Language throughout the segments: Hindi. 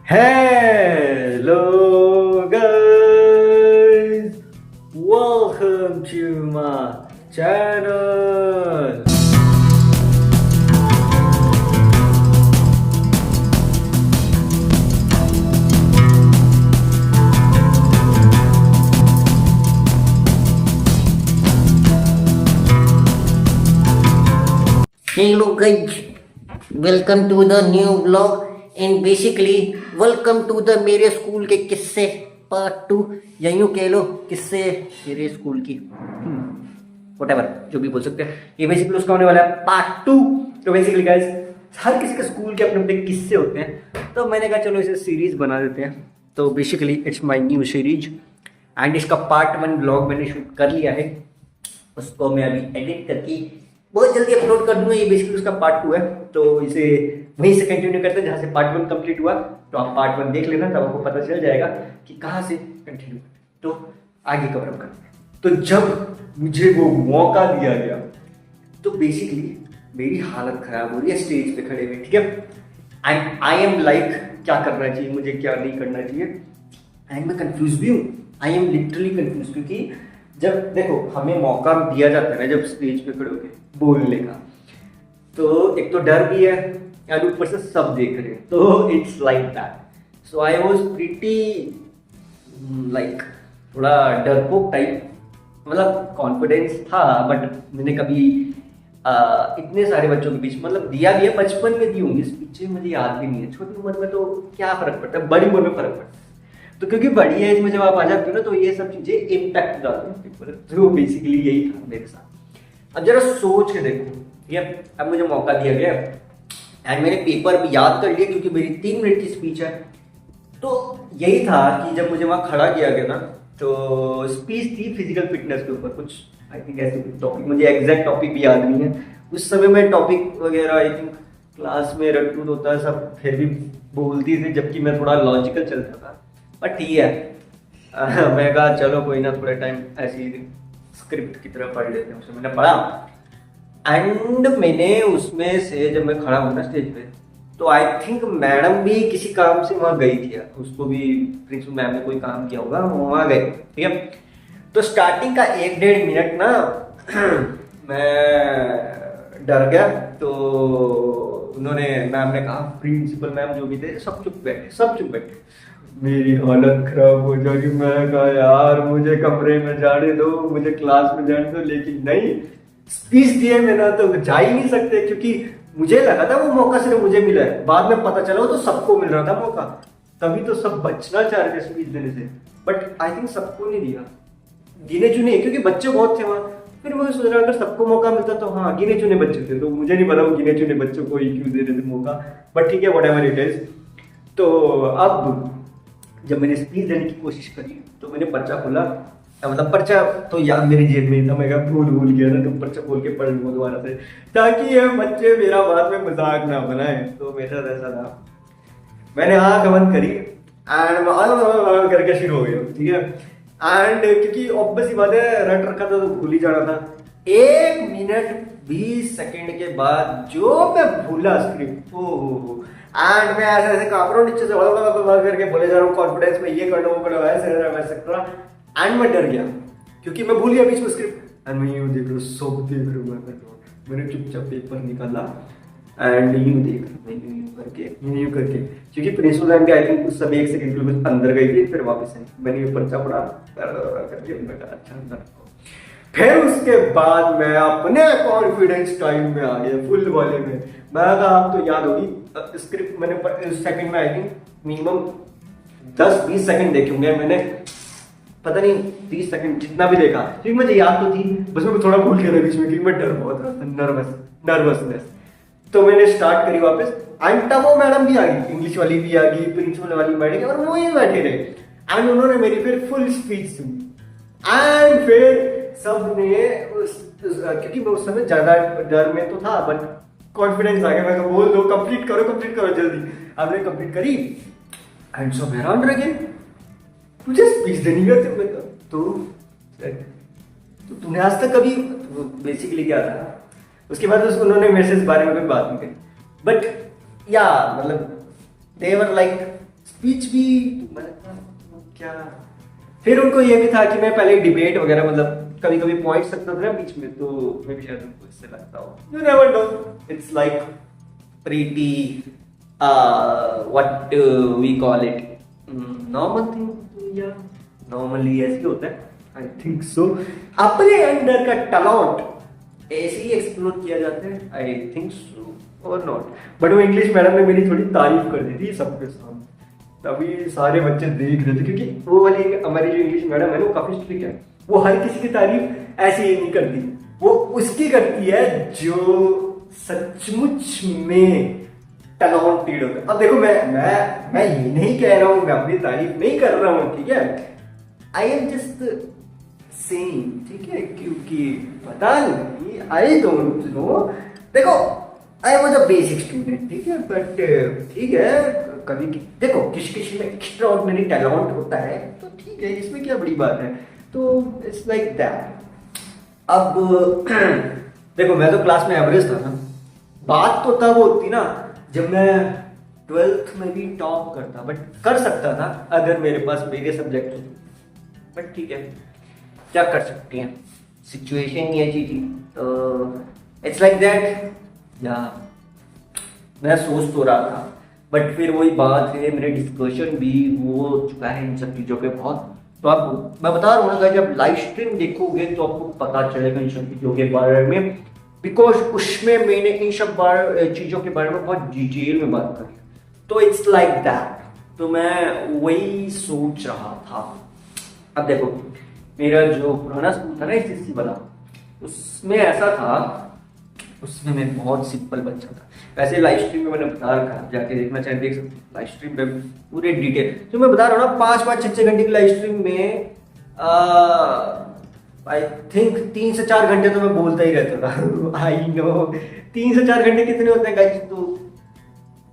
Hello guys, welcome to my channel. Hello guys, welcome to the new vlog and basically welcome to the मेरे स्कूल के किस्से पार्ट 2 या यूं कह लो किस्से मेरे स्कूल की व्हाटएवर जो भी बोल सकते हैं। ये बेसिकली उसका होने वाला है पार्ट 2। तो बेसिकली गाइस हर किसी के स्कूल के अपने अपने किस्से होते हैं, तो मैंने कहा चलो इसे सीरीज बना देते हैं। तो basically it's my new series and इसका पार्ट 1 ब्लॉग मैंने शूट कर लिया है, उसको मैं अभी एडिट करके बहुत जल्दी अपलोड कर दूंगा। ये बेसिकली उसका पार्ट 2 है, तो इसे वहीं से कंटिन्यू करते हैं जहाँ से पार्ट 1 कंप्लीट हुआ। तो आप पार्ट 1 देख लेना, तब आपको पता चल जाएगा कि कहाँ से कंटिन्यू करते। तो आगे कवर अप करते हैं। तो जब मुझे वो मौका दिया गया तो बेसिकली मेरी हालत खराब हो रही है स्टेज पे खड़े हुए, ठीक है। एंड आई एम लाइक क्या करना चाहिए मुझे, क्या नहीं करना चाहिए। एंड मैं कंफ्यूज भी हूँ, आई एम लिटरली कंफ्यूज, क्योंकि जब देखो हमें मौका दिया जाता है ना जब स्टेज पे खड़े होके बोलने का, तो एक तो डर भी है और ऊपर से सब देख रहे हैं, तो it's like that. So I was pretty like थोड़ा डरपोक टाइप, मतलब कॉन्फिडेंस था बट मैंने कभी इतने सारे बच्चों के बीच मतलब दिया भी है, बचपन में दी होंगी स्पीच, मुझे याद भी नहीं है। छोटी उम्र में तो क्या फर्क पड़ता है, बड़ी उम्र में फर्क पड़ता है। तो क्योंकि बड़ी एज में जब आप आ जाते हो ना तो ये सब चीजें इम्पैक्ट डालती हैं पेपर। तो बेसिकली यही था मेरे साथ। अब जरा सोच के देखो, ठीक है। अब मुझे मौका दिया गया एंड मैंने पेपर भी याद कर लिया क्योंकि मेरी 3 मिनट की स्पीच है। तो यही था कि जब मुझे वहां खड़ा किया गया ना, तो स्पीच थी फिजिकल फिटनेस के ऊपर कुछ, आई थिंक ऐसे टॉपिक, मुझे एग्जैक्ट टॉपिक भी याद नहीं है। उस समय मैं टॉपिक वगैरह आई थिंक क्लास में रटूट होता है सब, फिर भी बोलती थी, जबकि मैं थोड़ा लॉजिकल चलता था। बट ठीक है, मैं कहा चलो कोई ना, थोड़ा टाइम ऐसी स्क्रिप्ट की तरह पढ़ लेते हैं। उसमें मैंने पढ़ा एंड मैंने उसमें से जब मैं खड़ा हुआ ना स्टेज पे, तो आई थिंक मैडम भी किसी काम से वहां गई थी, उसको भी प्रिंसिपल मैम ने कोई काम किया होगा, वो वहां गए, ठीक है। तो स्टार्टिंग का 1-1.5 मिनट ना मैं डर गया। तो उन्होंने, मैम ने कहा, प्रिंसिपल मैम जो भी थे सब चुप बैठे, सब चुप बैठे। मेरी हालत खराब हो जाएगी। मैं कहा यार मुझे कमरे में जाने दो, मुझे क्लास में जाने दो, लेकिन नहीं, स्पीच दिए मैंने तो जा ही नहीं सकते, क्योंकि मुझे लगा था वो मौका सिर्फ मुझे मिला है। बाद में पता चला तो सबको मिल रहा था मौका, तभी तो सब बचना चाह रहे थे स्पीच देने से। बट आई थिंक सबको नहीं दिया, गिने चुने, क्योंकि बच्चे बहुत थे वहां। फिर मैं सोच रहा अगर सबको मौका मिलता तो हाँ, गिने चुने बच्चे थे, तो मुझे नहीं पता वो गिने चुने बच्चों को ही क्यों दे रहे थे मौका। बट ठीक है, व्हाटएवर इट इज। तो अब जब मैंने स्पीच देने की कोशिश करी तो मैंने पर्चा खोला, मतलब पर्चा तो याद मेरी जेब में ही था, मैं भूल गया ना, तो पर्चा खोल के पढ़ लूंगा दोबारा से, ताकि ये बच्चे मेरा बाद में मजाक ना बनाए। तो मेरा ऐसा था, मैंने आंख बंद करी एंड करके शुरू हो गया, ठीक है। एंड क्योंकि ऑब्वियस ही बात है, रट रखा था तो भूल ही जाना था। 1 मिनट 20 सेकंड के बाद जो मैं भूला स्क्रिप्ट, ओ एंड मैं ऐसे ऐसे कांप रहा हूँ नीचे से करके बोले जा रहा हूँ कॉन्फिडेंस में, ये कर लो वो कर लो, ऐसे वैसे कर रहा। एंड मैं डर गया क्योंकि मैं भूल गया बीच में स्क्रिप्ट। एंड मैं यूं देख रहा हूँ, सब देख रहा हूँ, मैंने चुपचाप पेपर निकाला एंड यूं देख रहा हूँ, यूं करके, क्योंकि प्रिंसिपल मैम भी आई थिंक उस समय 1 सेकंड के लिए अंदर गई थी, फिर वापस आई। मैंने ये पर्चा पढ़ा करके, मैं कहा अच्छा अंदर। फिर उसके बाद मैं अपने कॉन्फिडेंस टाइम में आ गया, फुल वाले में। मैं कहा आपको याद होगी स्क्रिप्ट मैंने उस सेकंड में आई थिंक मिनिमम 10-20 सेकंड देखे होंगे मैंने, पता नहीं 30 सेकंड जितना भी देखा, क्योंकि मुझे याद तो थी, बस मैं थोड़ा भूल गया था बीच में, क्योंकि मैं डर बहुत रहा था, नर्वसनेस। तो मैंने स्टार्ट करी वापस एंड तब वो मैडम भी आ गई, इंग्लिश वाली भी आ गई, प्रिंसिपल वाली बैठ गई और वो ही बैठे रहे एंड उन्होंने मेरी फिर फुल स्पीच सुनी। एंड फिर सबने क्योंकि मैं उस समय ज्यादा डर में तो था बट कॉन्फिडेंस आ गया, मैं तो बोल दो, कंप्लीट करो जल्दी। आपने कंप्लीट करी एंड सब हैरान रह गए, तुझे स्पीच देनी है तो तूने आज तक कभी, बेसिकली क्या था उसके बाद उन्होंने मेरे से इस बारे में कोई बात नहीं करी। बट या मतलब दे वर लाइक स्पीच भी मैंने कहा क्या, फिर उनको ये भी था कि मैं पहले डिबेट वगैरह मतलब कभी कभी पॉइंट्स रखता था ना बीच में, तो मैं भी शायद उनको इससे लगता हो, you never know, it's like pretty what we call it normal thing, या नॉर्मली ऐसे ही होता है, आई थिंक सो। अपने अंदर का टैलेंट ऐसे ही एक्सप्लोर किया जाता है, आई थिंक सो और नॉट। बट वो इंग्लिश मैडम ने मेरी थोड़ी तारीफ कर दी थी सबके सामने, तभी सारे बच्चे देख रहे थे, क्योंकि वो वाली हमारी जो इंग्लिश मैडम है वो काफी स्ट्रिक्ट है, वो हर किसी की तारीफ ऐसे ही नहीं करती, वो उसकी करती है जो सचमुच में टैलेंटेड होता है। अब देखो मैं ये नहीं कह रहा हूँ, मैं अपनी तारीफ नहीं कर रहा हूँ, ठीक है, आई एम जस्ट सेइंग, ठीक है, क्योंकि पता नहीं, आई डोंट नो, देखो आई वाज अ बेसिक स्टूडेंट, ठीक है, बट ठीक है, कभी देखो किसी किसी में एक्स्ट्रा ऑर्डिनरी टैलेंट होता है, तो ठीक है, इसमें क्या बड़ी बात है, तो इट्स लाइक दैट। अब देखो मैं तो क्लास में एवरेज था ना, बात तो तब होती ना जब मैं 12th में भी टॉप करता, बट कर सकता था अगर मेरे पास मेरे सब्जेक्ट होते, बट ठीक है, क्या कर सकते हैं, सिचुएशन ही ऐसी थी, तो इट्स लाइक दैट। या मैं सोच तो रहा था, बट फिर वही बात है, मेरे डिस्कशन भी हो चुका है इन सब चीज़ों पे बहुत, तो आप मैं बता रहा हूँ ना, जब लाइव स्ट्रीम देखोगे तो आपको पता चलेगा इन सब चीज़ों के बारे में, बिकॉज उसमें मैंने इन सब चीज़ों के बारे में बहुत डिटेल में बात करी, तो इट्स लाइक दैट, तो मैं वही सोच रहा था। अब देखो मेरा जो पुराना स्कूल था ना SSC वाला, उसमें ऐसा था, उसमें मैं बहुत सिंपल बच्चा था, वैसे लाइव स्ट्रीम में मैंने बता रखा, जाके देखना चाहे देख सकते हो, लाइव स्ट्रीम में पूरे डिटेल जो मैं बता रहा हूँ ना, 5-5, 6-6 घंटे की लाइव स्ट्रीम में आई थिंक 3 से 4 घंटे तो मैं बोलता ही रहता था। आई नो 3 से 4 घंटे कितने होते हैं गाइस, तो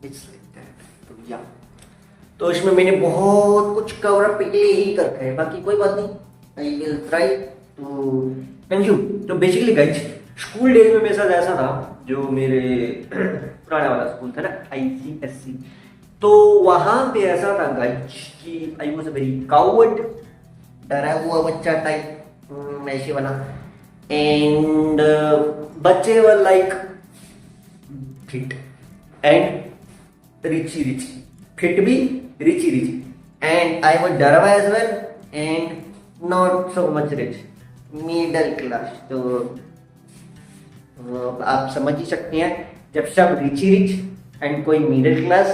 इट्स लाइक दैट, तो या तो इसमें मैंने बहुत कुछ कवर अप पहले ही कर रखा है, बाकी कोई बात नहीं, I will try to consume. तो बेसिकली गाइस स्कूल डेज में मेरे साथ ऐसा था, जो मेरे पुराना वाला स्कूल था ना ICSC, तो वहां पे ऐसा था गाइस कि I was a very coward, डरा हुआ बच्चा टाइप, ऐसे बना, एंड बच्चे were like fit and richie, fit भी रिची, एंड आई वाज डरवा as well and not so much rich, middle class. तो आप समझ ही सकते हैं, जब सब रिच एंड कोई मिडिल क्लास,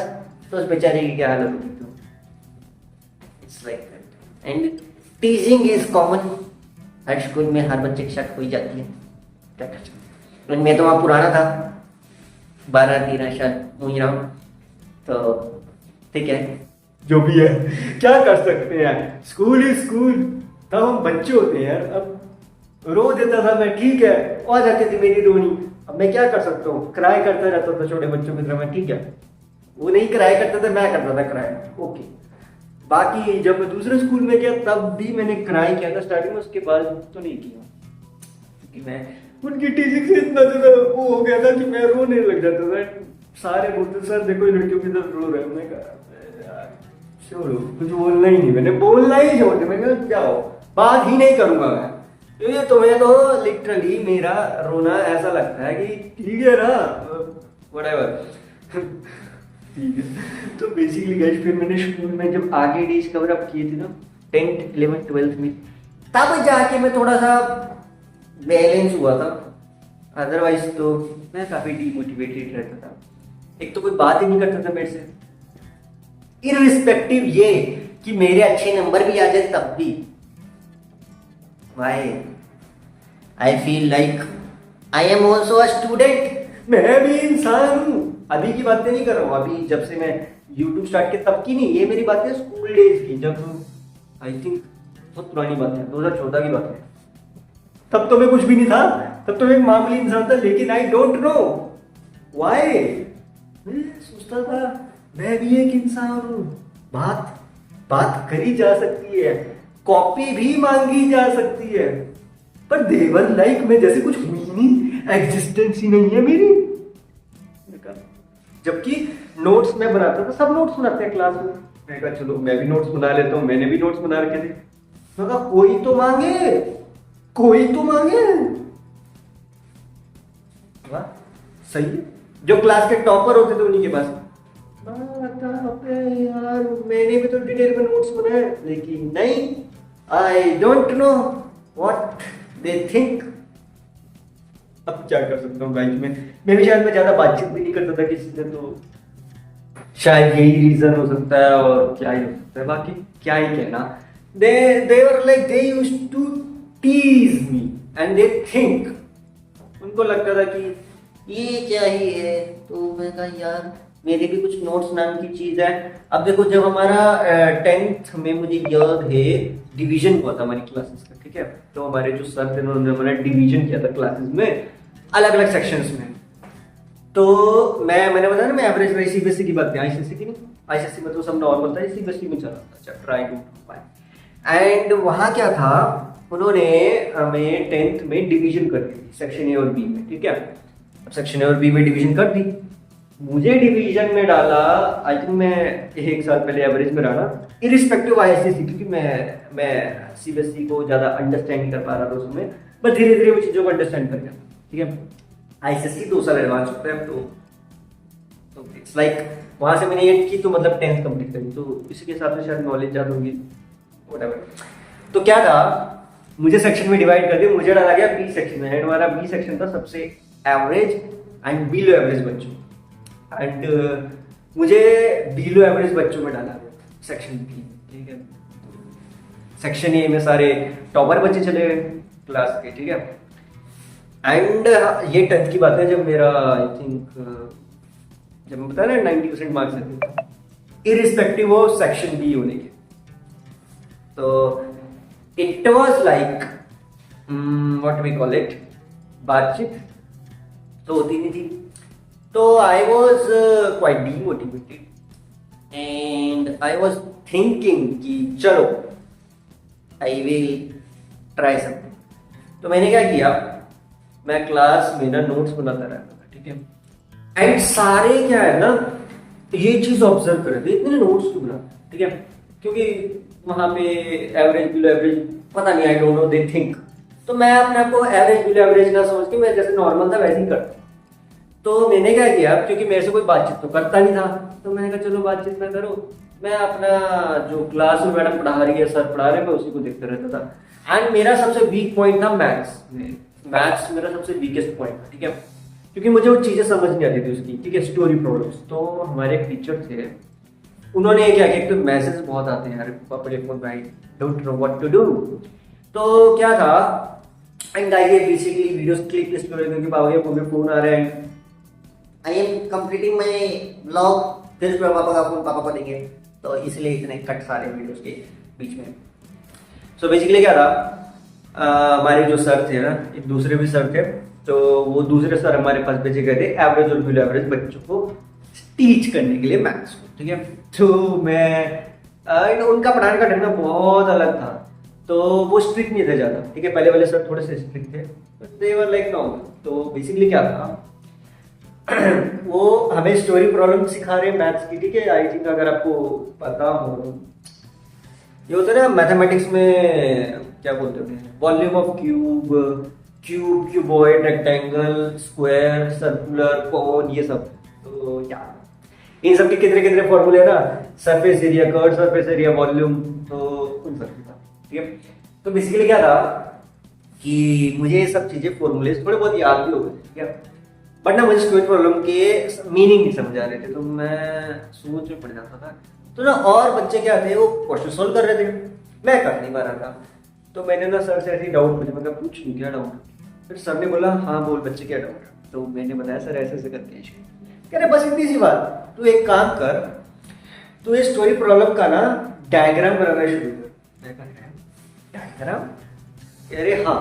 तो उस बेचारे की क्या हालत होगी। तो it's like that, and teasing is common, हर स्कूल में हर बच्चे के साथ हुई जाती है, क्या कर सकते हैं। मैं तो वहाँ पुराना था, 12-13 साल मुझे रहा हूँ, तो ठीक है, जो भी है क्या कर सकते हैं, स्कूल ही स्कूल, तब हम बच्चे होते हैं यार। अब रो देता था मैं, ठीक है, आ जाती थी मेरी रोनी, अब मैं क्या कर सकता हूँ, क्राई करता रहता था छोटे बच्चों की तरह मैं, ठीक है, वो नहीं क्राई करते थे, मैं करता था क्राई, ओके। बाकी जब मैं दूसरे स्कूल में गया तब भी मैंने क्राई किया था स्टार्टिंग में, उसके बाद तो नहीं किया, क्योंकि मैं उनकी टीचिंग से इतना ज्यादा वो हो गया था कि मैं रोने लग जाता था। सारे बोलते सर देखो लड़कियों की तरफ रो रहे हैं, मैं कहा छोड़ो, कुछ बोलना ही नहीं, मैंने बोलना ही छोड़ दिया, मैंने कहा जाओ, बात ही नहीं करूंगा मैं, क्योंकि तुम्हें तो लिटरली मेरा रोना ऐसा लगता है कि ठीक है ना, व्हाटएवर। ठीक है, तो बेसिकली गाइस फिर मैंने स्कूल में जब आगे डेज कवर अप किए थे ना 10th 11th 12th में, तब जाके मैं थोड़ा सा बैलेंस हुआ था, अदरवाइज तो मैं काफी डीमोटिवेटेड रहता था। एक तो कोई बात ही नहीं करता था मेरे से, इररिस्पेक्टिव ये कि मेरे अच्छे नंबर भी आ जाए तब भी, why I feel like I am also a student, मैं भी इंसान हूँ। अभी की बातें नहीं कर रहा हूँ, अभी जब से मैं यूट्यूब स्टार्ट किया तब की नहीं, ये मेरी बातें स्कूल डेज की, जब आई थिंक बहुत पुरानी बात है, 2014 की बात है। तब तो मैं कुछ भी नहीं था, तब तो मैं एक मामूली इंसान था, लेकिन आई डोंट नो व्हाई, मैं सोचता था मैं भी एक इंसान हूँ, बात करी जा सकती है, कॉपी भी मांगी जा सकती है, पर देवर लाइक मैं जैसे कुछ हुई नहीं, एग्जिस्टेंस ही नहीं है मेरी। जबकि नोट्स मैं बनाता था, सब नोट्स बनाते हैं क्लास में। मैं कहा चलो मैं भी नोट्स बना लेता हूँ, मैंने भी नोट्स बना रखे थे। मैं कहा कोई तो मांगे, कोई तो मांगे। वाह सही है, जो क्लास के टॉपर होते थे उन्हीं के पास। यार मैंने भी तो डिटेल में नोट्स बनाए, लेकिन नहीं, आई don't know what they think. अब क्या कर सकता हूँ गाइस, मैं भी शायद मैं ज्यादा बातचीत भी नहीं करता था किसी से, तो शायद यही रीजन हो सकता है, और क्या ही हो सकता है, बाकी क्या ही कहना। they were like they used to tease me and they think, उनको लगता था कि ये क्या ही है। तो मैं कहा यार मेरे भी कुछ नोट्स नाम की चीज है। अब देखो जब हमारा 10th में मुझे याद है डिवीजन हुआ था हमारी क्लासेस का, ठीक है। तो हमारे जो सर थे उन्होंने हमारा डिवीजन किया था क्लासेस में, अलग अलग सेक्शंस में। तो मैंने बताया ना, मैं एवरेज वाइज सीबीएसई की बात की, आईसीएसई की नहीं। आईसीएसई में तो सब नॉर्मल था, सीबीएसई में चला था chapter I don't no. And वहां क्या था, उन्होंने हमें 10th में डिवीजन कर दी, सेक्शन ए और बी में, ठीक है। अब सेक्शन ए और बी में डिवीजन कर दी, मुझे डिवीजन में डाला। आई थिंक मैं 1 साल पहले एवरेज में डाला, इरिस्पेक्टिव आईसीएसई, क्योंकि मैं सीबीएसई को ज्यादा अंडरस्टैंड नहीं कर पा रहा था उसमें, बट धीरे धीरे वो चीजों को अंडरस्टैंड कर गया, ठीक है। आईसीएसई 2 साल एडवांस होता है, तो इट्स लाइक वहां से मैंने 8 की, तो मतलब 10th कंप्लीट करी, तो इसी के हिसाब से शायद नॉलेज ज्यादा होगी, व्हाटएवर। तो क्या था, मुझे सेक्शन में डिवाइड कर दिया, मुझे डाला गया बी सेक्शन में। एंड हमारा बी सेक्शन था सबसे एवरेज एंड बिलो एवरेज बच्चों, एंड मुझे बिलो एवरेज बच्चों में डाला गया सेक्शन बी, ठीक है। सेक्शन ए में सारे टॉपर बच्चे चले गए क्लास के, ठीक है। एंड ये 10th की बात है, जब मेरा आई थिंक जब मैं बताया ना 90% मार्क्स थे, इरिस्पेक्टिव ऑफ सेक्शन बी होने के। तो it was like what we call it, बातचीत तो होती नहीं थी। तो I was quite demotivated and I was thinking कि चलो आई विल ट्राई समथिंग। तो मैंने क्या किया, मैं क्लास में ना नोट्स बनाता रहता था, ठीक है। एंड सारे क्या है ना, ये चीज ऑब्जर्व कर रहे थे, इतने नोट्स क्यों बना, ठीक है। क्योंकि वहां पे एवरेज बिलो एवरेज पता नहीं, आई डोंट नो, दे थिंक। तो मैं अपने आप को एवरेज बिलो एवरेज ना सोच के मैं जैसे नॉर्मल था वैसे ही करता। तो मैंने क्या किया, क्योंकि मेरे से कोई बातचीत तो करता नहीं था, तो मैंने कहा चलो बातचीत ना करो, मैं अपना जो क्लास में मैडम पढ़ा रही है, सर पढ़ा रहे हैं, मैं उसी को देखते रहता था। एंड मेरा सबसे वीक पॉइंट था मैथ्स में, मैथ्स मेरा सबसे वीकेस्ट पॉइंट था, ठीक है। क्योंकि मुझे वो चीजें समझ नहीं आती थी उसकी, ठीक है, स्टोरी प्रॉब्लम्स। तो हमारे एक टीचर थे, उन्होंने क्या किया, एक तो मैसेज बहुत आते हैं यार अपने फोन में, I don't know what to do. तो क्या था, and I basically videos click list कर, क्योंकि बाबा के फोन आ रहे हैं, I am completing my blog, फिर पापा का फोन पापा को देंगे, तो इसलिए इतने कट सारे वीडियोस के बीच में। सो बेसिकली क्या था, हमारे जो सर थे ना, एक दूसरे भी सर थे, तो वो दूसरे सर हमारे पास भेजे गए थे एवरेज और बिलो एवरेज बच्चों को टीच करने के लिए मैथ्स को, ठीक है। तो मैं उनका पढ़ाने का ढंग ना बहुत अलग था, तो वो स्ट्रिक्ट नहीं थे ज्यादा, ठीक है। पहले वाले सर थोड़े से स्ट्रिक्ट थे, but they were like normal. तो बेसिकली क्या था, वो हमें स्टोरी प्रॉब्लम सिखा रहे हैं मैथ्स की, ठीक है। आई थिंक अगर आपको पता हो, ये होता है ना मैथमेटिक्स में क्या बोलते हैं, volume of cube, cube, cuboid, rectangle, square, circular, cone, ये सब। तो क्या इन सब के कितने कितने फॉर्मूले है ना, surface area, curve surface area, volume, तो उन सब की बात, ठीक है। तो बेसिकली क्या था कि मुझे ये सब चीजें फॉर्मूले थोड़े बहुत याद भी हो गए, ठीक है। बट ना मुझे स्क्वायर प्रॉब्लम के मीनिंग नहीं समझ आ रहे थे, तो मैं सोच में पड़ जाता था। तो ना और बच्चे क्या थे, वो क्वेश्चन सोल्व कर रहे थे, मैं कर नहीं पा रहा था। तो मैंने ना सर से ऐसे डाउट पूछा, मैं पूछ लूँ क्या डाउट। फिर सर ने बोला हाँ बोल बच्चे क्या डाउट है। तो मैंने बताया सर ऐसे ऐसे करके, कह रहे बस इतनी सी बात, तू एक काम कर, तू ये स्टोरी प्रॉब्लम का ना डायग्राम बनाना शुरू कर। मैं कहा डायग्राम, कह रहे हाँ।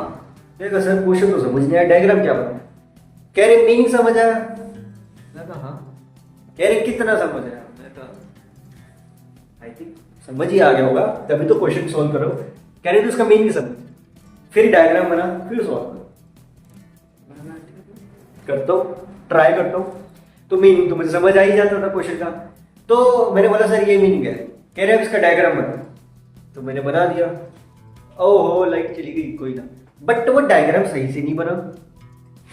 मैं कहा सर क्वेश्चन तो समझ नहीं आया, डायग्राम क्या बनाना। कह रहे मीनिंग समझ आया। मैं कहा हाँ। कह रहे कितना समझ आया। मैं कहा आई थिंक समझ ही आ गया होगा, तभी तो क्वेश्चन सॉल्व करो। कह रहे तो उसका मीनिंग समझ, फिर डायग्राम बना, फिर सॉल्व करो। करता हूँ, ट्राई करता हूँ। तो मीनिंग तो मुझे समझ आ ही जाता था क्वेश्चन का। तो मैंने बोला सर ये मीनिंग है, कह रहे हैं इसका डायग्राम बना, तो मैंने बना दिया। ओहो लाइट चली गई, कोई ना, बट वो डायग्राम सही से नहीं बना।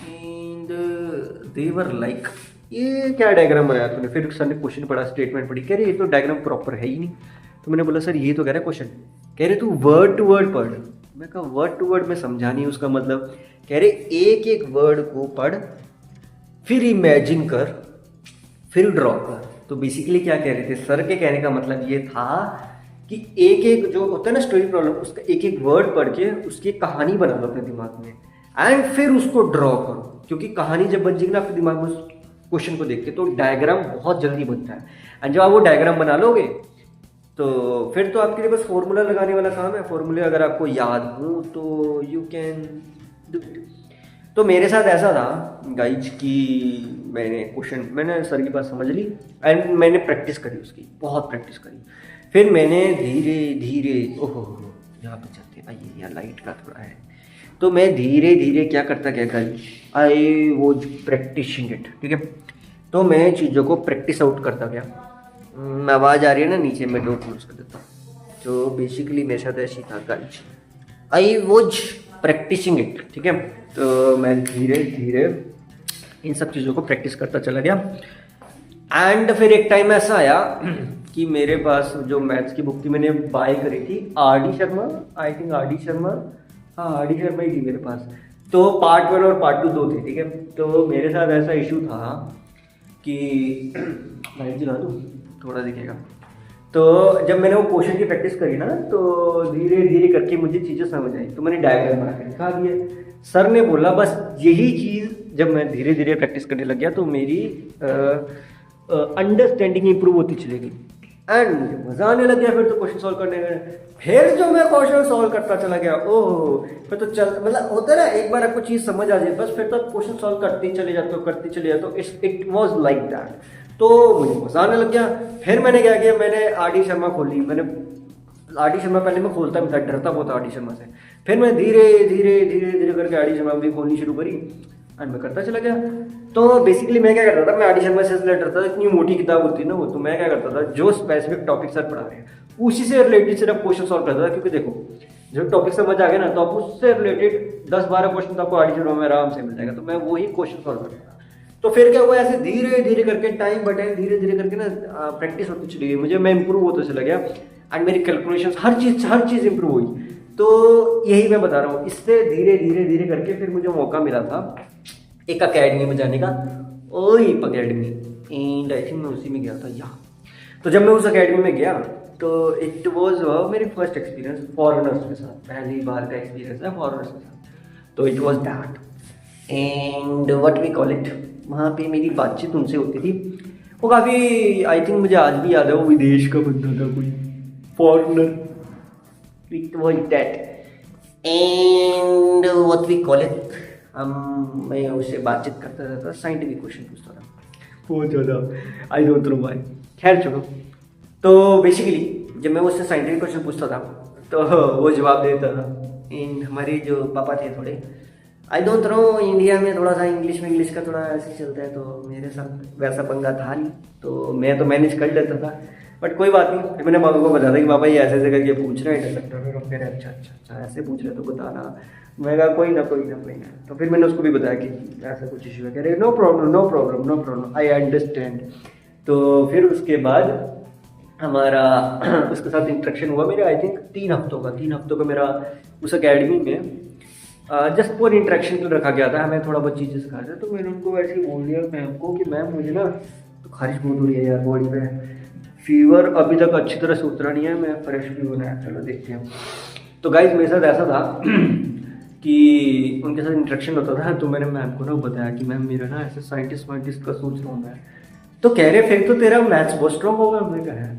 एंड दे वर लाइक ये क्या डायग्राम बनाया तूने? फिर सर ने क्वेश्चन पढ़ा, स्टेटमेंट पढ़ी, कह रहे ये तो डायग्राम प्रॉपर है ही नहीं। तो मैंने बोला सर ये तो कह रहा है क्वेश्चन, कह रहे तू वर्ड टू वर्ड पढ़। मैं कहा वर्ड टू वर्ड में समझा नहीं उसका मतलब। कह रहे एक एक वर्ड को पढ़, फिर इमेजिन कर, फिर ड्रॉ कर। तो बेसिकली क्या कह रहे थे सर के कहने का मतलब ये था कि एक एक जो होता है ना स्टोरी प्रॉब्लम, उसका एक एक वर्ड पढ़ के उसकी एक कहानी बना लो अपने दिमाग में, एंड फिर उसको ड्रॉ करो, क्योंकि कहानी जब बन जाएगी ना आपके दिमाग में उस क्वेश्चन को देख के, तो डायग्राम बहुत जल्दी बनता है। एंड जब आप वो डायग्राम बना लोगे तो फिर तो आपके लिए बस फॉर्मूला लगाने वाला काम है। फॉर्मूले अगर आपको याद हो तो यू कैन डू इट। तो मेरे साथ ऐसा था गाइज कि मैंने सर की बात समझ ली एंड मैंने प्रैक्टिस करी, उसकी बहुत प्रैक्टिस करी। फिर मैंने धीरे धीरे, ओहो यहाँ पे चलते आइए, यहाँ लाइट का थोड़ा है, तो मैं धीरे धीरे क्या करता गया guys, I was practising it, ठीक है। तो मैं चीज़ों को प्रैक्टिस आउट करता गया। आवाज़ आ रही है ना नीचे, मैं डोर क्लोज कर देता हूँ। तो बेसिकली मेरे साथ ऐसी था guys, I was practising it, ठीक है। तो मैं धीरे धीरे इन सब चीज़ों को प्रैक्टिस करता चला गया। एंड फिर एक टाइम ऐसा आया कि मेरे पास जो मैथ्स की बुक थी मैंने बाय करी थी, R D Sharma, I think R D Sharma, हाँ आर डी शर्मा ही थी मेरे पास। तो पार्ट 1 और पार्ट 2 दो थे, ठीक है। तो मेरे साथ ऐसा इशू था कि लाइट जला दूँ, थोड़ा दिखेगा। तो जब मैंने वो क्वेश्चन की प्रैक्टिस करी ना, तो धीरे धीरे करके मुझे चीज़ें समझ आई, तो मैंने डायग्राम बना के दिखा दिया। सर ने बोला बस यही चीज़ जब मैं धीरे धीरे प्रैक्टिस करने लग गया तो मेरी अंडरस्टैंडिंग इंप्रूव होती चली गई एंड मुझे मज़ा आने लग गया फिर तो क्वेश्चन सॉल्व करने में। फिर जो मैं क्वेश्चन सॉल्व करता चला गया, ओह फिर तो चल, मतलब होता है ना एक बार आपको चीज़ समझ आ जाए बस फिर तो आप क्वेश्चन सॉल्व करते ही चले जाते हो, करते चले जाते हो। It was like that. तो मुझे मज़ा आने लग गया। फिर मैंने क्या किया, मैंने आर डी शर्मा खोली। मैंने आर डी शर्मा पहले मैं खोलता भी था, डरता बहुत आर डी शर्मा से। फिर मैं धीरे धीरे धीरे धीरे करके आर डी शर्मा भी खोलनी शुरू करी एंड मैं करता चला गया। तो बेसिकली मैं क्या करता था, मैं आर डी शर्मा से इसलिए डरता था, इतनी मोटी किताब होती है ना वो, तो मैं क्या करता था जो स्पेसिफिक टॉपिक सर पढ़ा रहे हैं उसी से रिलेटेड सिर्फ क्वेश्चन सॉल्व करता था। क्योंकि देखो जब टॉपिक समझ आ गया ना तो आप उससे रिलेटेड 10-12 क्वेश्चन तो आपको आर डी शर्मा में आराम से मिल जाएगा। तो मैं वही क्वेश्चन सॉल्व करता था। तो फिर क्या हुआ, ऐसे धीरे धीरे करके टाइम बाय टाइम धीरे धीरे करके ना प्रैक्टिस होती चली गई मुझे, मैं इंप्रूव होता चला गया एंड मेरी कैलकुलेशन हर चीज़ इंप्रूव हुई। तो यही मैं बता रहा हूँ, इससे धीरे धीरे धीरे करके फिर मुझे मौका मिला था एक अकेडमी में जाने का, ओइप अकेडमी, एंड आई थिंक मैं उसी में गया था यहाँ। तो जब मैं उस अकेडमी में गया तो इट वॉज मेरी फर्स्ट एक्सपीरियंस फॉरेनर्स के साथ, पहली बार का एक्सपीरियंस है फॉरेनर्स के साथ। तो it was that and what we call it, वहाँ पे मेरी बातचीत उनसे होती थी। वो काफ़ी, आई थिंक मुझे आज भी याद है, वो विदेश का बंदा था, कोई foreigner. It was that and what we call it, मैं उससे बातचीत करता रहता, साइंटिफिक क्वेश्चन पूछता था बहुत ज़्यादा, आई डोंट नो व्हाई, खैर चलो। तो बेसिकली जब मैं उससे साइंटिफिक क्वेश्चन पूछता था तो वो जवाब देता था। इन हमारे जो पापा थे थोड़े, आई डोंट नो, इंडिया में थोड़ा सा इंग्लिश का थोड़ा ऐसे चलता है, तो मेरे साथ वैसा पंगा था नहीं, तो मैं तो मैनेज कर लेता था। बट कोई बात नहीं, फिर मैंने पापा को बताया कि पापा ये ऐसे ऐसे करके पूछ रहे हैं इंटरसेप्टर, फिर अच्छा ऐसे पूछ रहे तो बताना। मैं कहा कोई ना। तो फिर मैंने उसको भी बताया कि ऐसा कुछ इशू है, कह रहे नो प्रॉब्लम आई अंडरस्टैंड। तो फिर उसके बाद हमारा उसके साथ इंटरेक्शन हुआ मेरे, आई थिंक 3 हफ्तों का मेरा उस अकेडमी में जस्ट फॉर इंटरेक्शन के रखा गया था। हमें थोड़ा बहुत चीज़ें सिखा था। तो मैंने उनको वैसे ही बोल दिया मैम को कि मैम मुझे ना तो खारिश बहुत हो रही है यार बॉडी में, फीवर अभी तक अच्छी तरह से उतरा नहीं है, मैं फ्रेश भी होना है, चलो देखते हैं। तो गाइज मेरे साथ ऐसा था कि उनके साथ इंटरेक्शन होता था, तो मैंने मैम को ना बताया कि मैम मेरा ना ऐसे साइंटिस्ट का सोच रहा हूँ मैं। तो कह रहे फिर तो तेरा मैथ्स बहुत स्ट्रॉन्ग होगा। मैं कहा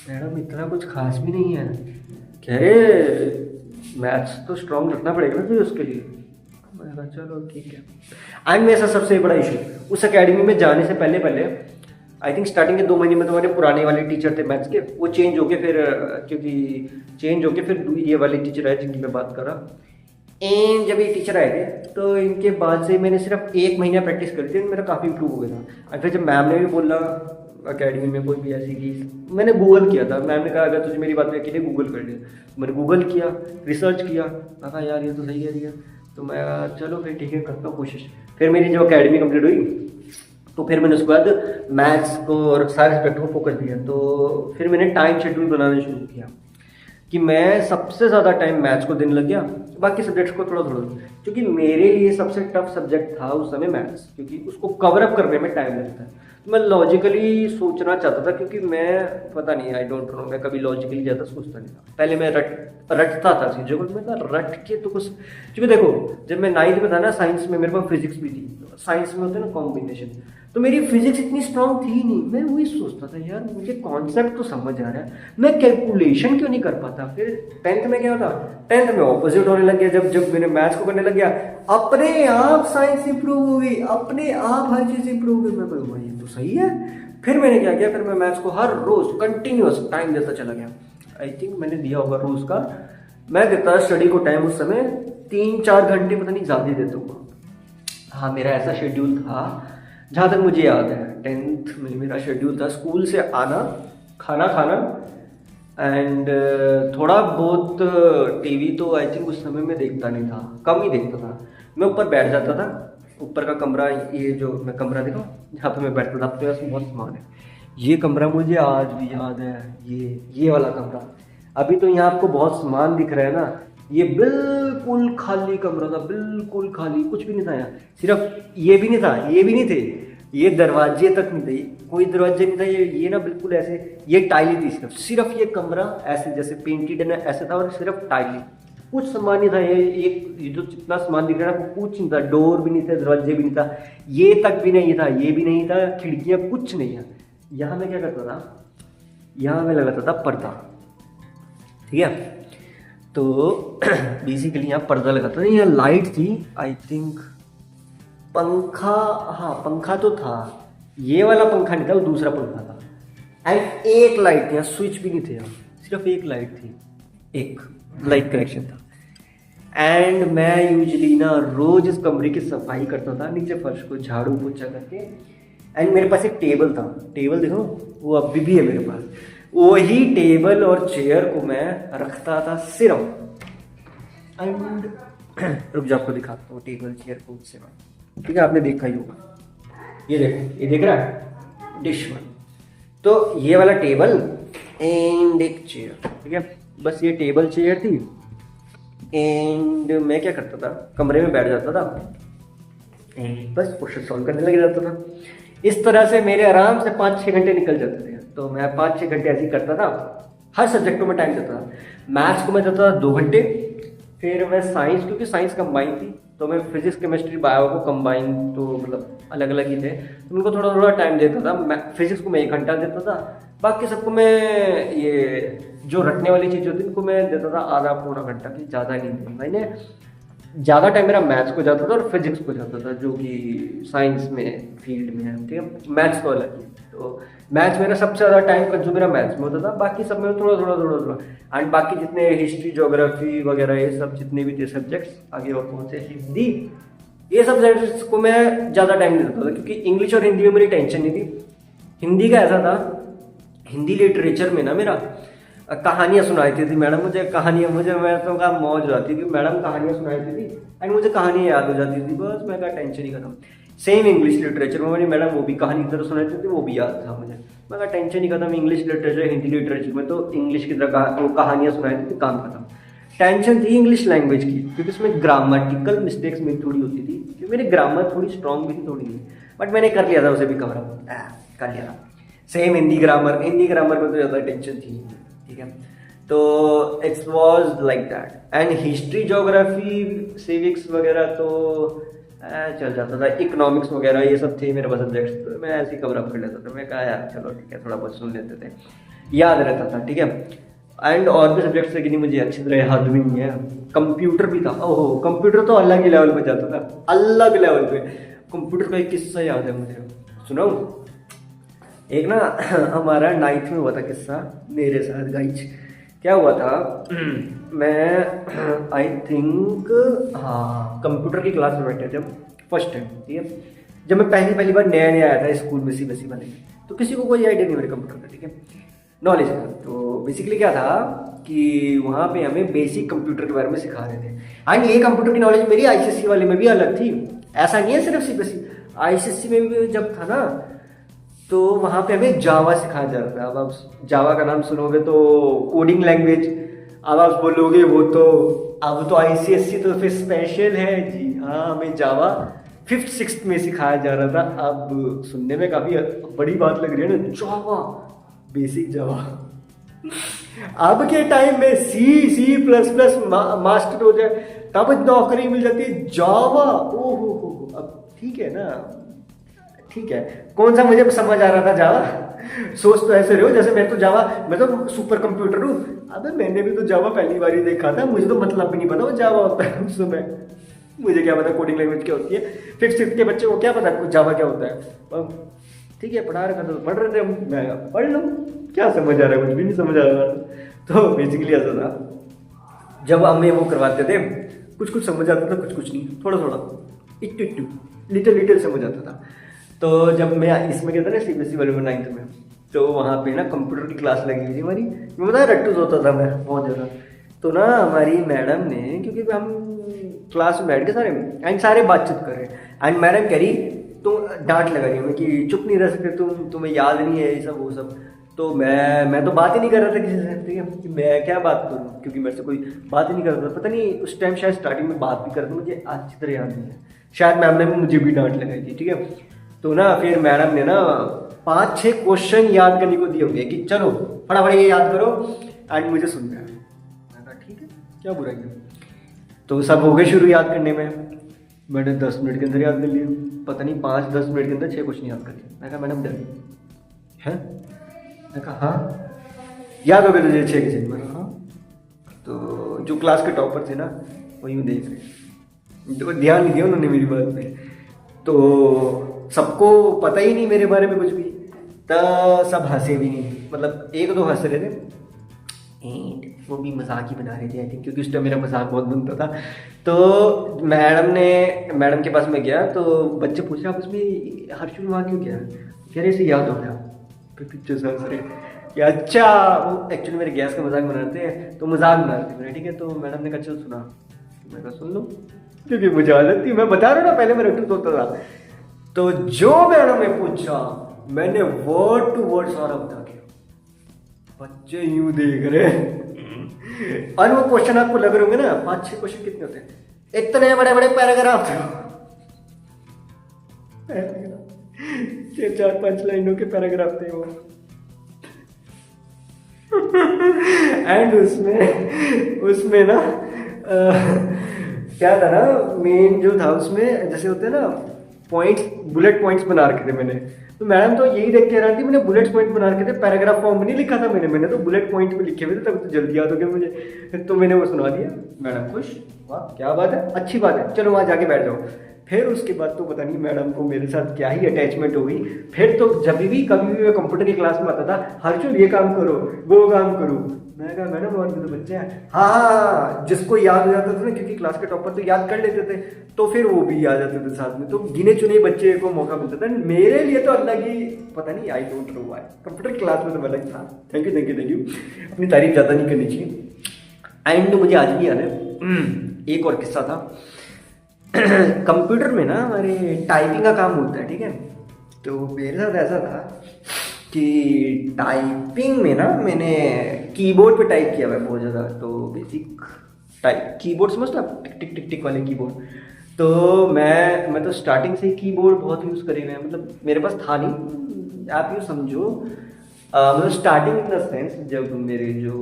मैडम इतना कुछ खास भी नहीं है। कह रहे मैथ्स तो स्ट्रॉन्ग रखना पड़ेगा ना फिर उसके लिए। मैंने कहा चलो ठीक है। एंड मेरे साथ सबसे बड़ा इशू, उस अकेडमी में जाने से पहले आई थिंक स्टार्टिंग के 2 महीने में तुम्हारे पुराने वाले टीचर थे मैथ्स के, वो चेंज हो गए फिर, क्योंकि चेंज हो गए फिर ये वाले टीचर है जिनकी मैं बात कर रहा। एंड जब ये टीचर आए थे तो इनके बाद से मैंने सिर्फ 1 महीना प्रैक्टिस करी थी, मेरा काफ़ी इंप्रूव हो गया था। और फिर जब मैम ने भी बोला अकेडमी में कोई भी ऐसी चीज़, मैंने गूगल किया था। मैम ने कहा अगर तुझे मेरी बात पे यकीन है गूगल कर ले। मैंने गूगल किया, रिसर्च किया, मैं कहा यार ये तो सही कह रही है। तो मैं चलो फिर ठीक है करता हूँ कोशिश। फिर मेरी जब अकेडमी कंप्लीट हुई तो फिर मैंने उसके बाद मैथ्स को और सारे सब्जेक्ट को फोकस दिया। तो फिर मैंने टाइम शेड्यूल बनाना शुरू किया कि मैं सबसे ज़्यादा टाइम मैथ्स को देने लग गया, बाकी सब्जेक्ट्स को थोड़ा थोड़ा, क्योंकि मेरे लिए सबसे टफ सब्जेक्ट था उस समय मैथ्स, क्योंकि उसको कवर अप करने में टाइम लगता है। तो मैं लॉजिकली सोचना चाहता था, क्योंकि मैं पता नहीं आई डोंट नो, मैं कभी लॉजिकली ज़्यादा सोचता नहीं था। पहले मैं रटता था चीज़ों को, मैं कहा रट के तो कुछ, क्योंकि देखो जब मैं 9th में था ना, साइंस में मेरे पास फिजिक्स भी थी। साइंस में होते हैं ना कॉम्बिनेशन, तो मेरी फिजिक्स इतनी स्ट्रांग थी नहीं। मैं वही सोचता था यार मुझे कॉन्सेप्ट तो समझ आ रहा है, मैं कैलकुलेशन क्यों नहीं कर पाता। फिर 10th में क्या होता, 10th में ऑपोजिट होने लग गया। जब मैंने मैथ्स को करने लग गया, अपने आप साइंस इंप्रूव हो गई, अपने आप हर चीज इंप्रूव हो गई। मैं बोला ये तो सही है। फिर मैंने क्या किया, फिर मैं मैथ्स को हर रोज कंटिन्यूअस टाइम देता चला गया। आई थिंक मैंने दिया होगा रोज का, मैं देता स्टडी को टाइम उस समय 3-4 घंटे, पता नहीं ज्यादा देता हूँ। हाँ मेरा ऐसा शेड्यूल था, जहाँ तक मुझे याद है 10th में मेरा शेड्यूल था स्कूल से आना, खाना खाना एंड थोड़ा बहुत टीवी तो आई थिंक उस समय में देखता नहीं था, कम ही देखता था। मैं ऊपर बैठ जाता था, ऊपर का कमरा, ये जो मैं कमरा देखा जहाँ पे मैं बैठता था, अपने पास बहुत सामान है। ये कमरा मुझे आज भी याद है, ये वाला कमरा। अभी तो यहाँ आपको बहुत सामान दिख रहा है ना, ये बिल्कुल खाली कमरा था, बिल्कुल खाली, कुछ भी नहीं था यहाँ। सिर्फ ये भी नहीं था, ये भी नहीं थे, ये दरवाजे तक नहीं थे, कोई दरवाजे नहीं था। ये ना बिल्कुल ऐसे, ये टाइली थी सिर्फ ये कमरा ऐसे जैसे पेंटेड है ना ऐसे था, और सिर्फ टाइली, कुछ सामान नहीं था। ये जो जितना सामान दिख रहा है कुछ नहीं था, डोर भी नहीं था, दरवाजे भी नहीं था, ये तक भी नहीं था, ये भी नहीं था, खिड़कियाँ कुछ नहीं है। यहाँ मैं क्या करता था, यहाँ मैं लगाता था पर्दा, ठीक है। तो बेसिकली यहाँ पर्दा लगाता था, यहाँ लाइट थी आई थिंक, पंखा, हाँ पंखा तो था, ये वाला पंखा नहीं था, वो दूसरा पंखा था। एंड एक लाइट थी, यहाँ स्विच भी नहीं थे, यहाँ सिर्फ एक लाइट थी, एक लाइट कनेक्शन था। एंड मैं यूजली ना रोज इस कमरे की सफाई करता था, नीचे फर्श को झाड़ू पोछा करके। एंड मेरे पास एक टेबल था, टेबल देखो वो अभी भी है मेरे पास, वही टेबल और चेयर को मैं रखता था सिर्फ। एंड रुक जाओ आपको दिखाता हूँ टेबल चेयर को उससे, ठीक है आपने देखा ही होगा, ये देखो, ये देख रहा है डिश वन। तो ये वाला टेबल एंड एक चेयर, ठीक है, बस ये टेबल चेयर थी। एंड मैं क्या करता था, कमरे में बैठ जाता था एंड बस क्वेश्चन सॉल्व करने लग जाता था। इस तरह से मेरे आराम से 5-6 घंटे निकल जाते थे। तो मैं 5-6 घंटे ऐसे ही करता था, हर सब्जेक्ट को मैं टाइम देता था। मैथ्स को मैं देता था 2 घंटे, फिर मैं साइंस, क्योंकि साइंस कंबाइन थी तो मैं फिजिक्स केमिस्ट्री बायो को कंबाइन, तो मतलब अलग अलग ही थे, तो उनको थोड़ा थोड़ा टाइम देता था। मैं फिजिक्स को मैं 1 घंटा देता था, बाकी सबको मैं ये जो रटने वाली चीज़ होती है उनको मैं देता था आधा पौना घंटा की, ज़्यादा नहीं दी मैंने। ज़्यादा टाइम मेरा मैथ्स को जाता था और फिजिक्स को जाता था, जो कि साइंस में फील्ड में है, ठीक है। मैथ्स तो अलग है, तो मैथ्स मेरा सबसे ज़्यादा टाइम कंज्यूम मेरा मैथ्स में होता था, बाकी सब में थोड़ा थोड़ा थोड़ा थोड़ा। एंड बाकी जितने हिस्ट्री ज्योग्राफी वगैरह ये सब जितने भी थे सब्जेक्ट्स, आगे और कौन से, हिंदी, ये सब सब्जेक्ट्स को मैं ज़्यादा टाइम नहीं देता था, क्योंकि इंग्लिश और हिंदी में मेरी टेंशन नहीं थी। हिंदी का ऐसा था, हिंदी लिटरेचर में ना मेरा कहानियाँ सुनाती थी मैडम मुझे, कहानियाँ मुझे, मैं तो कहा मौज हो जाती थी, मैडम कहानियाँ सुनाती थी एंड मुझे कहानियाँ याद हो जाती थी, बस मैं कहा टेंशन ही खत्म। सेम इंग्लिश लिटरेचर में मेरी मैडम वो भी कहानी की तरह सुनाती थी, वो भी याद था मुझे, मैं कहा टेंशन ही खत्म। इंग्लिश लिटरेचर, हिंदी लिटरेचर में तो इंग्लिश की तरह वो कहानियाँ सुनाती थी, काम खत्म। टेंशन थी इंग्लिश लैंग्वेज की, क्योंकि उसमें ग्रामेटिकल मिस्टेक्स मेरी थोड़ी होती थी, क्योंकि मेरी ग्रामर थोड़ी स्ट्रॉन्ग भी थी, थोड़ी नहीं, बट मैंने कर लिया था, उसे भी कवर कर लिया था। सेम हिंदी ग्रामर में तो ज़्यादा टेंशन थी, ठीक है। तो it's was like that. And history geography civics वगैरह तो चल जाता था, इकोनॉमिक्स वगैरह ये सब थे मेरे पास सब्जेक्ट्स, तो मैं ऐसे ही कवर अप कर लेता था। मैं कहा यार चलो ठीक है, थोड़ा बहुत सुन लेते थे, याद रहता था, ठीक है। एंड और भी सब्जेक्ट्स थे कि नहीं मुझे अच्छी तरह याद भी नहीं है। कंप्यूटर भी था, ओहो कंप्यूटर तो अलग ही लेवल पे जाता था, अलग लेवल पे। कंप्यूटर का एक किस्सा याद है मुझे, सुनाऊं? एक ना हमारा 9th में हुआ था किस्सा मेरे साथ गाइज, क्या हुआ था मैं आई थिंक हाँ कंप्यूटर की क्लास में बैठे थे फर्स्ट टाइम, ठीक है। जब मैं पहली बार नया आया था स्कूल में सीबीएसई वाले, तो किसी को कोई आइडिया नहीं मेरे कंप्यूटर का, ठीक है, नॉलेज का। तो बेसिकली क्या था कि वहाँ पे हमें बेसिक कंप्यूटर के बारे में सिखा रहे थे। एंड ये कंप्यूटर की नॉलेज मेरी आईसीएसई वाले में भी अलग थी, ऐसा नहीं है सिर्फ सीबीएसई, आईसीएसई में भी जब था ना तो वहाँ पे हमें जावा सिखाया जा रहा था। अब आप जावा का नाम सुनोगे तो कोडिंग लैंग्वेज, अब आप बोलोगे वो तो अब तो आईसीएसई तो फिर स्पेशल है जी। हाँ, हमें जावा 5th 6th में सिखाया जा रहा था। अब सुनने में काफ़ी बड़ी बात लग रही है ना, जावा, बेसिक जावा। अब के टाइम में सी प्लस प्लस मास्टर हो जाए तब नौकरी मिल जाती है, जावा ओहो। अब ठीक है ना, ठीक है, कौन सा मुझे समझ आ रहा था जावा। सोच तो ऐसे रहे हो जैसे मैं तो सुपर कंप्यूटर हूँ। अबे मैंने भी तो जावा पहली बार ही देखा था, मुझे तो मतलब भी नहीं पता वो जावा होता है उस समय। मुझे क्या पता कोडिंग लैंग्वेज क्या होती है, 5th 6th के बच्चे को क्या पता जावा क्या होता है। ठीक है, पढ़ा रखा तो पढ़ रहे थे हम, मैं पढ़ लूँ, क्या समझ आ रहा है, कुछ भी नहीं समझ आ रहा। तो बेसिकली ऐसा था, जब हमें वो करवाते थे कुछ समझ आता था, कुछ नहीं, थोड़ा इट्टू लिटिल समझ आता था। तो जब मैं इसमें गया था ना सीबीएसई वाले में 9th में, तो वहाँ पे ना कंप्यूटर की क्लास लगी हुई थी हमारी। मैं बताया रट्टूस होता था मैं बहुत ज़्यादा। तो ना हमारी मैडम ने, क्योंकि हम क्लास में बैठ के सारे बातचीत कर रहे हैं, एंड मैडम कह रही तो डांट लगा रही हमें कि चुप नहीं रह सकते तुम्हें याद नहीं है ये सब वो सब। तो मैं तो बात ही नहीं कर रहा था किसी से, ठीक है, कि मैं क्या बात करूँ, क्योंकि मेरे से कोई बात ही नहीं कर रहा था। पता नहीं उस टाइम शायद स्टार्टिंग में बात भी करता, मुझे अच्छी तरह याद नहीं है, शायद मैम ने मुझे भी डांट लगाई थी, ठीक है। तो ना फिर मैडम ने ना 5-6 क्वेश्चन याद करने को दिए होंगे कि चलो फटाफट ये याद करो एंड मुझे सुनना है। मैंने कहा ठीक है, क्या बुराई है। तो सब हो गए शुरू याद करने में, मैंने 10 मिनट के अंदर याद कर लिया, पता नहीं 5-10 मिनट के अंदर 6 क्वेश्चन याद कर लिए। मैं कहा मैडम डर है, मैं कहा हाँ याद हो गए तुझे 6 क्वेश्चन। मैं कहा हाँ। तो जो क्लास के टॉपर थे ना वो यूँ देख रहे, तो ध्यान नहीं दिया उन्होंने मेरी बात पे, तो सबको पता ही नहीं मेरे बारे में कुछ भी, तो सब हंसे भी नहीं, मतलब 1-2 हंस रहे थे एंड वो भी मजाक ही बना रहे थे आई थिंक, क्योंकि उस टाइम मेरा मजाक बहुत बनता था। तो मैडम के पास में गया, तो बच्चे पूछ रहे आप उसमें हर्षुल वहाँ क्यों गया, कह रहे इसे याद हो गया, फिर पीछे से हंस रहे कि अच्छा वो एक्चुअली मेरे गैस का मजाक बनाते हैं, तो मजाक बना रहे थे मेरे, ठीक है। तो मैडम ने कहा चलो सुना, मैं कहा सुन लो, क्योंकि मुझे आदत थी, मैं बता रहा हूँ ना पहले मैं रट्टू होता था। तो जो मैडम ने पूछा मैंने वर्ड टू वर्ड सारा बता दिया, बच्चे यूं देख रहे हैं। और वो क्वेश्चन आपको लग रहे होंगे ना 5-6 क्वेश्चन कितने होते हैं, इतने बड़े बड़े पैराग्राफ थे, 4-5 लाइनों के पैराग्राफ थे वो। एंड उसमें ना क्या था ना, मेन जो था उसमें जैसे होते हैं ना पॉइंट्स, बुलेट पॉइंट्स बना रखे थे मैंने। तो मैडम तो यही देख के रही थी, मैंने बुलेट पॉइंट बना रखे थे, पैराग्राफ फॉर्म में नहीं लिखा था मैंने तो बुलेट पॉइंट में लिखे हुए थे, तब तो जल्दी याद हो गया मुझे। तो मैंने वो सुना दिया, मैडम खुश, वाह क्या बात है, अच्छी बात है, चलो वहाँ जाके बैठ जाओ। फिर उसके बाद तो पता नहीं मैडम को मेरे साथ क्या ही अटैचमेंट हो गई। फिर तो जब भी कभी भी मैं कंप्यूटर की क्लास में आता था, हर्षुल ये काम करो वो काम करो, मैं कहा मैडम और भी तो बच्चे हैं। हाँ, जिसको याद हो जाता था ना, क्योंकि क्लास के टॉपर तो याद कर लेते थे, तो फिर वो भी आ जाते थे साथ में, तो गिने चुने बच्चे को मौका मिलता था। मेरे लिए तो अलग ही, पता नहीं आई don't know why, computer class में तो अलग था। थैंक यू, अपनी तारीफ ज़्यादा नहीं करनी चाहिए। एंड मुझे आज भी याद है एक और किस्सा था। कंप्यूटर में ना हमारे टाइपिंग का काम होता है, ठीक है। तो मेरे साथ ऐसा था कि टाइपिंग में ना मैंने कीबोर्ड पे टाइप किया हुआ है बहुत ज़्यादा, तो बेसिक टाइप कीबोर्ड समझते आप, टिक टिक टिक टिक वाले कीबोर्ड। तो मैं तो स्टार्टिंग से ही कीबोर्ड बहुत यूज़ करे हुए हैं, मतलब मेरे पास था नहीं, आप यूँ समझो, मतलब स्टार्टिंग इन द सेंस जब मेरे जो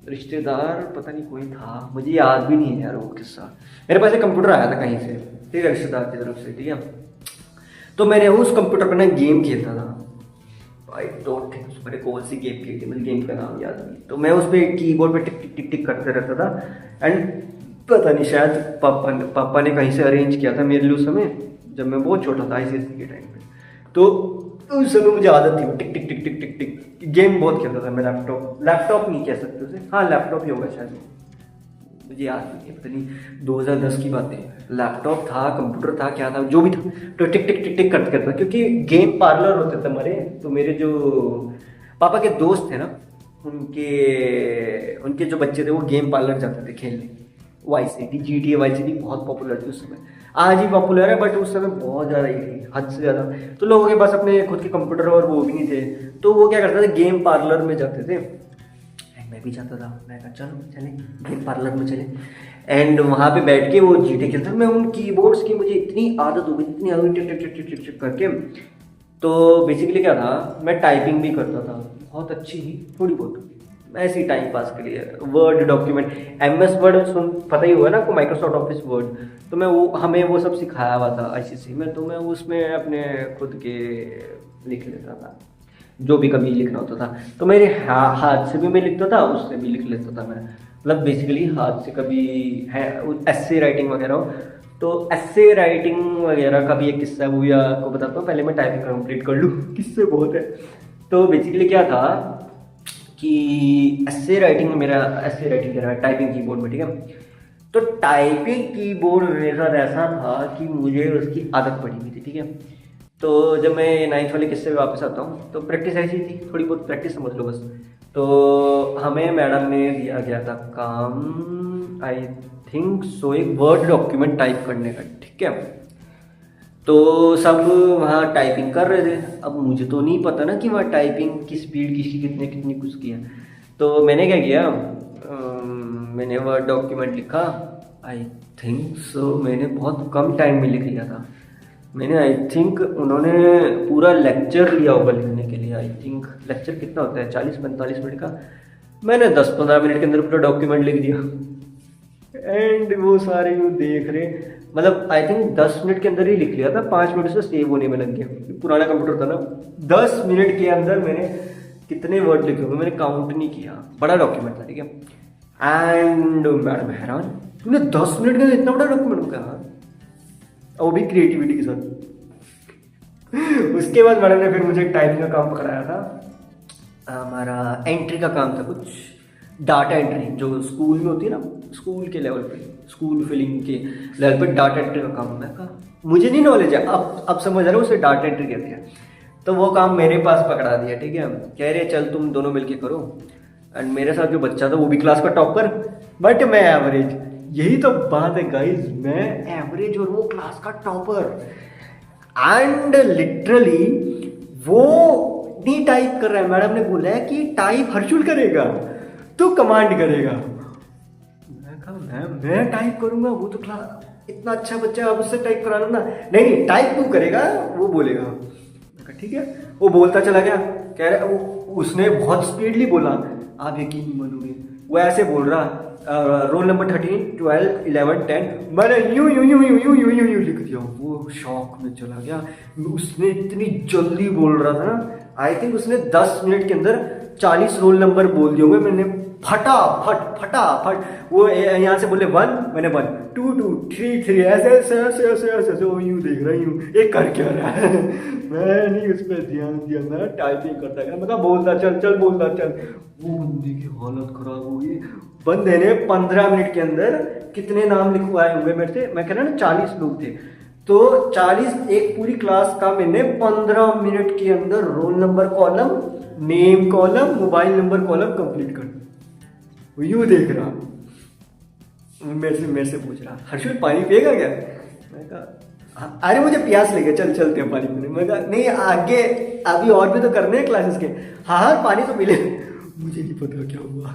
रिश्तेदार पता नहीं कोई था, मुझे याद भी नहीं है यार वो किस्सा, मेरे पास एक कंप्यूटर आया था कहीं से, ठीक है, रिश्तेदार की तरफ से, ठीक है। तो मैंने उस कंप्यूटर पर ना गेम खेलता था, आई डोंट थिंक मैंने कौन सी गेम खेली थी, मुझे गेम का नाम याद नहीं। तो मैं उस पर कीबोर्ड पे टिक टिक टिक टिक करते रहता था। एंड पता नहीं शायद पापा ने कहीं से अरेंज किया था मेरे लिए उस समय, जब मैं बहुत छोटा था आईसीएसई के टाइम पे। तो उस समय मुझे आदत थी वो टिक टिक टिक टिक टिक टिक गेम बहुत खेलता था मैं। लैपटॉप नहीं कह सकते उसे, हाँ लैपटॉप ही होगा शायद, मुझे याद नहीं है, पता नहीं 2010 की बात है। लैपटॉप था, कंप्यूटर था, क्या था जो भी था, तो टिक टिक टिक टिक करते करते, क्योंकि गेम पार्लर होते थे हमारे, तो मेरे जो पापा के दोस्त थे ना, उनके उनके जो बच्चे थे वो गेम पार्लर जाते थे खेलने। Vice City, GTA Vice City बहुत पॉपुलर थी उस समय, आज भी पॉपुलर है बट उस समय बहुत ज़्यादा ही थी, हद से ज़्यादा। तो लोगों के पास अपने खुद के कंप्यूटर और वो भी नहीं थे, तो वो क्या करते थे गेम पार्लर में जाते थे। मैं भी जाता था, मैं कहा चलो चले गेम पार्लर में चले, एंड वहाँ पे बैठ के वो GTA खेलता था। मैं उन कीबोर्ड्स की मुझे इतनी आदत हो गई, इतनी आदत, टिक टिक टिक टिक टिक करके। तो बेसिकली क्या था, मैं टाइपिंग भी करता था, बहुत अच्छी ही, थोड़ी बहुत ऐसे ही टाइम पास के लिए। वर्ड डॉक्यूमेंट, MS वर्ड सुन पता ही हुआ ना आपको, माइक्रोसॉफ्ट ऑफिस वर्ड, तो मैं वो हमें वो सब सिखाया हुआ था ICC में, तो मैं उसमें अपने खुद के लिख लेता था जो भी कभी लिखना होता था। तो मेरे हाथ से भी मैं लिखता था, उससे भी लिख लेता था मैं, मतलब बेसिकली हाथ से कभी है एस्से राइटिंग वगैरह हो, तो एस्से राइटिंग वगैरह का भी एक किस्सा है, वो भी आपको बताता हूँ। पहले मैं टाइपिंग कंप्लीट कर लूँ, किस्से बहुत है। तो बेसिकली क्या था कि एस्से राइटिंग कह रहा है टाइपिंग कीबोर्ड में, ठीक है। तो टाइपिंग कीबोर्ड मेरे साथ ऐसा था कि मुझे उसकी आदत पड़ी हुई थी, ठीक है। तो जब मैं 9th वाले किस्से में वापस आता हूँ, तो प्रैक्टिस ऐसी थी, थोड़ी बहुत प्रैक्टिस समझ लो बस। तो हमें मैडम ने दिया गया था काम, आई थिंक सो, एक वर्ड डॉक्यूमेंट टाइप करने का, ठीक है। तो सब वहाँ टाइपिंग कर रहे थे, अब मुझे तो नहीं पता ना कि वहाँ टाइपिंग की स्पीड किसकी कितने कितनी कुछ की है। तो मैंने क्या किया, मैंने वर्ड डॉक्यूमेंट लिखा, आई थिंक सो मैंने बहुत कम टाइम में लिख लिया था। मैंने आई थिंक उन्होंने पूरा लेक्चर लिया होगा लिखने के लिए, आई थिंक लेक्चर कितना होता है 40-45 मिनट का, मैंने 10-15 मिनट के अंदर पूरा डॉक्यूमेंट लिख दिया। एंड वो सारे यूँ देख रहे, मतलब आई थिंक 10 मिनट के अंदर ही लिख लिया था, 5 मिनट से सेव होने में लग गया, पुराना कंप्यूटर था ना। 10 मिनट के अंदर मैंने कितने वर्ड लिखे होंगे मैंने काउंट नहीं किया, बड़ा डॉक्यूमेंट था, ठीक है। एंड मैडम हैरान, तूने 10 मिनट के अंदर इतना बड़ा डॉक्यूमेंट कहा, और वो भी क्रिएटिविटी के साथ। उसके बाद मैडम ने फिर मुझे टाइपिंग का काम पकड़ाया था, हमारा एंट्री का काम था, कुछ डाटा एंट्री जो स्कूल में होती है ना, स्कूल के लेवल पे, स्कूल फिलिंग के लेवल पे डाटा एंट्री का काम। मैं कहा मुझे नहीं नॉलेज है, अब समझ रहा हूँ उसे डाटा एंट्री कहते हैं। तो वो काम मेरे पास पकड़ा दिया, ठीक है। कह रहे चल तुम दोनों मिलके करो, एंड मेरे साथ जो बच्चा था वो भी क्लास का टॉपर, बट मैं एवरेज। यही तो बात है गाइज, मैं एवरेज और वो क्लास का टॉपर। एंड लिटरली वो नहीं टाइप कर रहा है, मैडम ने बोला है कि टाइप हर्षुल करेगा, तू कमांड करेगा। मैं कहा मैं टाइप करूंगा, वो तो क्लास इतना अच्छा बच्चा है, अब उससे टाइप करा लो ना। नहीं टाइप तू करेगा, वो बोलेगा। मैं कहा ठीक है। वो बोलता चला गया, कह रहा उसने बहुत स्पीडली बोला, आप यकीन नहीं मानोगे, वो ऐसे बोल रहा रोल नंबर 13, 12, 11, 10, मैंने यूं यूं यूं यूं यूं यूं यूं यूं लिख दिया। वो शॉक में चला गया, उसने इतनी जल्दी बोल रहा था ना, आई थिंक उसने 10 मिनट के अंदर 40 रोल नंबर बोल दिए होंगे। मैंने फटाफट वो यहाँ से बोले 1, मैंने 1, 2, 2, 3, 3, ऐसे वो यूं देख रहा हूँ एक कर क्या रहा है। मैं नहीं उस पर ध्यान दिया, मैं टाइपिंग करता गया, मैं बोलता चल बोलता चल। वो बंदे की हालत खराब हो गई। बंदे ने 15 मिनट के अंदर कितने नाम लिखवाए होंगे मेरे से, मैं कह रहा ना 40 लोग थे, तो 40 एक पूरी क्लास का मैंने 15 मिनट के अंदर roll number column, name column, mobile number column complete कर। वो यूं देख रहा, मेरे से पूछ रहा हर्षुल पानी पिएगा क्या। मैं कहा अरे मुझे प्यास लगे, चलते हैं पानी पीने। मैं कहा नहीं आगे अभी और भी तो करने हैं क्लासेस के। हाँ पानी तो मिले। मुझे नहीं पता क्या हुआ।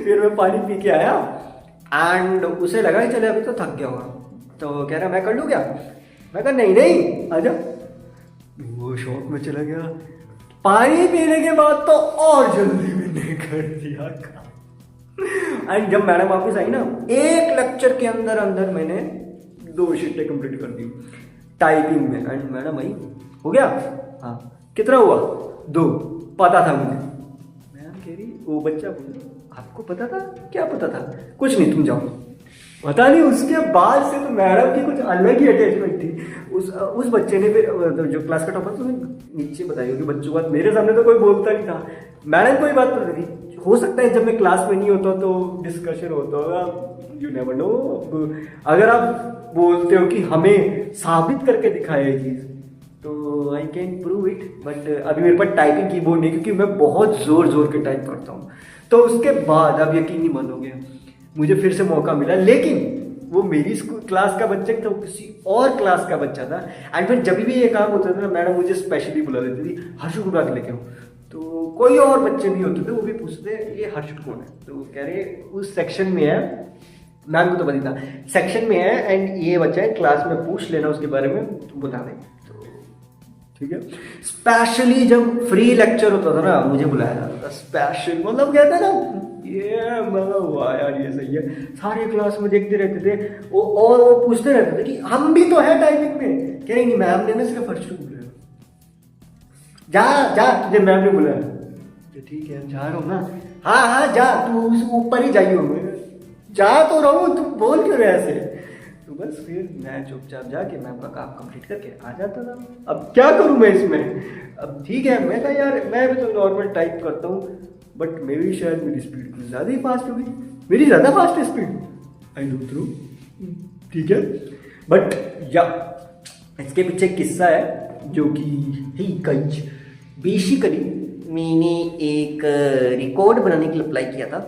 फिर मैं पानी पी के आया, एंड उसे लगा ही चले अभी तो थक गया होगा, तो कह रहा मैं कर लूँ क्या। मैं कहा नहीं आजा। वो शौक में चला गया। पानी पीने के बाद तो और जल्दी मैंने कर दिया काम। एंड जब मैडम वापस आई ना, एक लेक्चर के अंदर मैंने 2 शीटें कंप्लीट कर दी टाइपिंग में। एंड मैडम आई, हो गया, हाँ कितना हुआ, 2, पता था मुझे। मैम कह रही, वो बच्चा बोला आपको पता था, क्या पता था, कुछ नहीं तुम जाओ। पता नहीं उसके बाद से तो मैडम की कुछ अलग ही अटैचमेंट थी। उस बच्चे ने फिर जो क्लास का टॉपर था उसने नीचे बताई होगी बच्चों को बात, मेरे सामने तो कोई बोलता नहीं था, मैडम कोई बात नहीं थी। हो सकता है जब मैं क्लास में नहीं होता तो डिस्कशन होता होगा, यू नेवर नो। अगर आप बोलते हो कि हमें साबित करके दिखाया ये चीज़ तो I can prove it, but अभी मेरे पास टाइपिंग कीबोर्ड नहीं क्योंकि मैं बहुत जोर के टाइप करता हूँ। तो उसके बाद अब यकीन नहीं मानोगे मुझे फिर से मौका मिला, लेकिन वो मेरी स्कूल क्लास का बच्चा था, वो किसी और क्लास का बच्चा था। एंड फिर जब भी ये काम होता था ना मैडम मुझे स्पेशली बुला देती थी, हर्षु को बुला के लेके आओ। तो कोई और बच्चे भी होते थे वो भी पूछते ये हर्षु कौन है, तो वो कह रहे उस सेक्शन में है, मैम को तो पता था सेक्शन में है एंड ये बच्चा है, क्लास में पूछ लेना उसके बारे में तो बता देंगे। ठीक है, स्पेशली जब फ्री लेक्चर होता था ना मुझे बुलाया जाता था स्पेशल, मतलब कहते हैं ना ये मतलब वाह यार ये सही है। सारे क्लास में देखते रहते थे वो, और वो पूछते रहते थे कि हम भी तो है टाइपिंग में, कह रहे नहीं मैम ने ना सिर्फ फर्स्ट को बुलाया, जा तुझे मैम ने बुलाया, ठीक है जा रहा हूँ ना, हाँ जा तू ऊपर ही जाइए, जा तो रहा हूँ, तू बोल क्यों रहे ऐसे। तो बस फिर मैं चुपचाप जाके मैम का काम कंप्लीट करके आ जाता था। अब क्या करूं मैं इसमें, अब ठीक है मैं कहा यार मैं भी तो नॉर्मल टाइप करता हूँ, बट मे भी शायद मेरी स्पीड कुछ ज़्यादा ही फास्ट होगी, मेरी ज़्यादा फास्ट है स्पीड, आई नो थ्रू, ठीक है। बट या इसके पीछे एक किस्सा है जो कि ही कई बेसिकली मैंने एक रिकॉर्ड बनाने के लिए अप्लाई किया था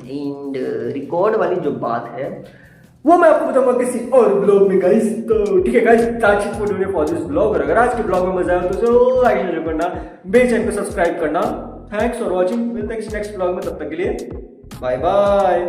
एंड रिकॉर्ड वाली जो बात है वो मैं आपको बताऊंगा किसी और ब्लॉग में गाइस। तो ठीक है गाइस, ताचित फॉर फॉर दिस ब्लॉग, और अगर आज के ब्लॉग में मजा आया तो जरूर लाइक शेयर करना, मेरे चैनल को सब्सक्राइब करना। थैंक्स फॉर वॉचिंग, मिलते हैं नेक्स्ट ब्लॉग में, तब तक के लिए बाय बाय।